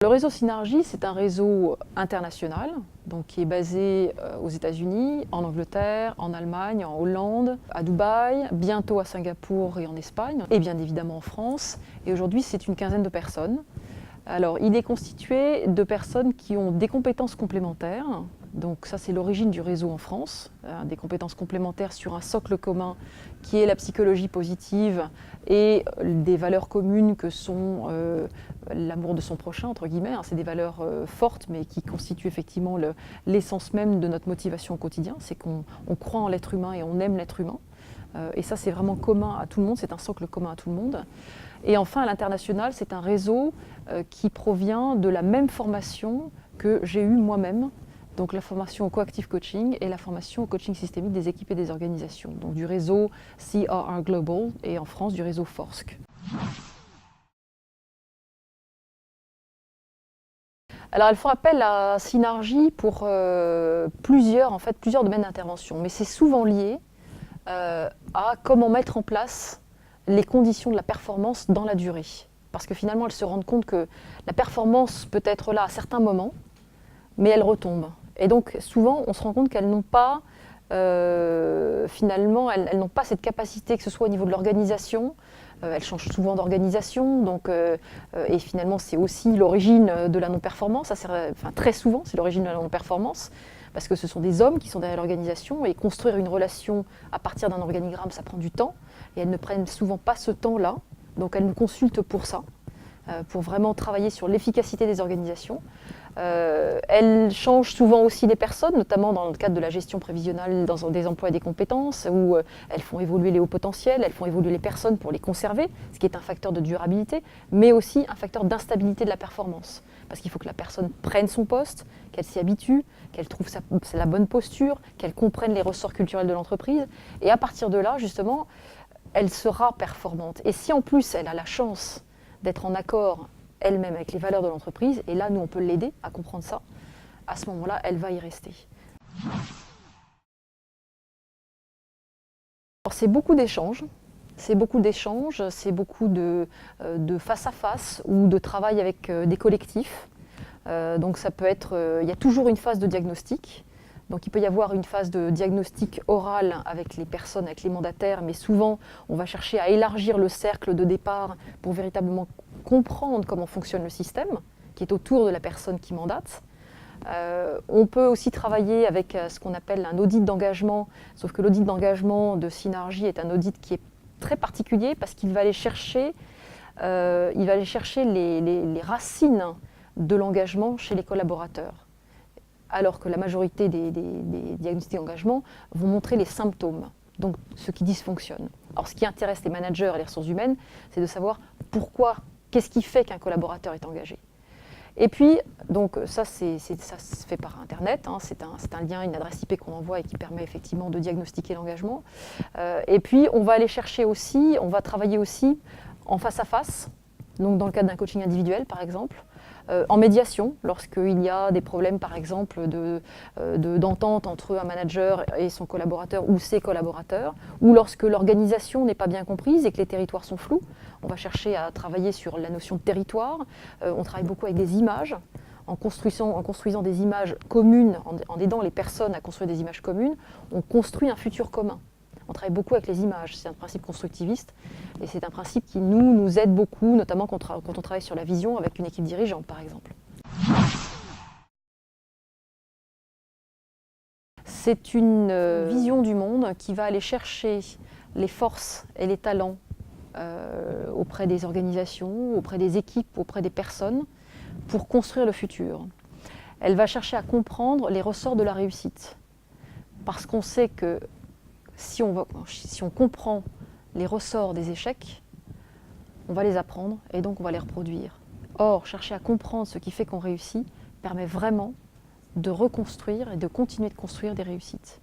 Le réseau Synergie, c'est un réseau international, donc qui est basé aux États-Unis, en Angleterre, en Allemagne, en Hollande, à Dubaï, bientôt à Singapour et en Espagne, et bien évidemment en France. Et aujourd'hui, c'est une quinzaine de personnes. Alors, il est constitué de personnes qui ont des compétences complémentaires. Donc ça, c'est l'origine du réseau en France, des compétences complémentaires sur un socle commun qui est la psychologie positive et des valeurs communes que sont l'amour de son prochain, entre guillemets. C'est des valeurs fortes, mais qui constituent effectivement l'essence même de notre motivation au quotidien. C'est qu'on croit en l'être humain et on aime l'être humain. Et ça, c'est vraiment commun à tout le monde, c'est un socle commun à tout le monde. Et enfin, à l'international, c'est un réseau qui provient de la même formation que j'ai eue moi-même, donc la formation au coactive coaching et la formation au coaching systémique des équipes et des organisations, donc du réseau CRR Global et en France du réseau FORSC. Alors elles font appel à Synergie pour plusieurs domaines d'intervention, mais c'est souvent lié à comment mettre en place les conditions de la performance dans la durée. Parce que finalement, elles se rendent compte que la performance peut être là à certains moments, mais elle retombe. Et donc souvent, on se rend compte qu'elles n'ont pas, finalement, elles n'ont pas cette capacité, que ce soit au niveau de l'organisation. Elles changent souvent d'organisation, et finalement, c'est aussi l'origine de la non-performance. Très souvent, c'est l'origine de la non-performance. Parce que ce sont des hommes qui sont derrière l'organisation et construire une relation à partir d'un organigramme, ça prend du temps. Et elles ne prennent souvent pas ce temps-là. Donc elles nous consultent pour ça, pour vraiment travailler sur l'efficacité des organisations. Elles changent souvent aussi les personnes, notamment dans le cadre de la gestion prévisionnelle dans des emplois et des compétences, où elles font évoluer les hauts potentiels, elles font évoluer les personnes pour les conserver, ce qui est un facteur de durabilité, mais aussi un facteur d'instabilité de la performance. Parce qu'il faut que la personne prenne son poste, qu'elle s'y habitue, qu'elle trouve la bonne posture, qu'elle comprenne les ressorts culturels de l'entreprise. Et à partir de là, justement, elle sera performante. Et si en plus elle a la chance d'être en accord elle-même avec les valeurs de l'entreprise, et là nous on peut l'aider à comprendre ça, à ce moment-là elle va y rester. Alors c'est beaucoup d'échanges, c'est beaucoup de face à face ou de travail avec des collectifs. Donc ça peut être, il y a toujours une phase de diagnostic. Donc il peut y avoir une phase de diagnostic oral avec les personnes, avec les mandataires, mais souvent on va chercher à élargir le cercle de départ pour véritablement comprendre comment fonctionne le système qui est autour de la personne qui mandate. On peut aussi travailler avec ce qu'on appelle un audit d'engagement, sauf que l'audit d'engagement de Synergie est un audit qui est très particulier parce qu'il va aller chercher, les racines de l'engagement chez les collaborateurs. Alors que la majorité des diagnostics d'engagement vont montrer les symptômes, donc ce qui dysfonctionne. Alors ce qui intéresse les managers et les ressources humaines, c'est de savoir pourquoi, qu'est-ce qui fait qu'un collaborateur est engagé. Et puis, donc ça se fait par Internet, c'est un lien, une adresse IP qu'on envoie et qui permet effectivement de diagnostiquer l'engagement. Et puis on va aller chercher aussi, on va travailler aussi en face à face, donc dans le cadre d'un coaching individuel par exemple, en médiation, lorsqu'il y a des problèmes par exemple d'entente entre un manager et son collaborateur ou ses collaborateurs, ou lorsque l'organisation n'est pas bien comprise et que les territoires sont flous, on va chercher à travailler sur la notion de territoire. On travaille beaucoup avec des images, en construisant des images communes, en aidant les personnes à construire des images communes, on construit un futur commun. On travaille beaucoup avec les images, c'est un principe constructiviste et c'est un principe qui nous aide beaucoup, notamment quand on travaille sur la vision avec une équipe dirigeante par exemple. C'est une vision du monde qui va aller chercher les forces et les talents auprès des organisations, auprès des équipes, auprès des personnes pour construire le futur. Elle va chercher à comprendre les ressorts de la réussite parce qu'on sait que si on comprend les ressorts des échecs, on va les apprendre et donc on va les reproduire. Or, chercher à comprendre ce qui fait qu'on réussit permet vraiment de reconstruire et de continuer de construire des réussites.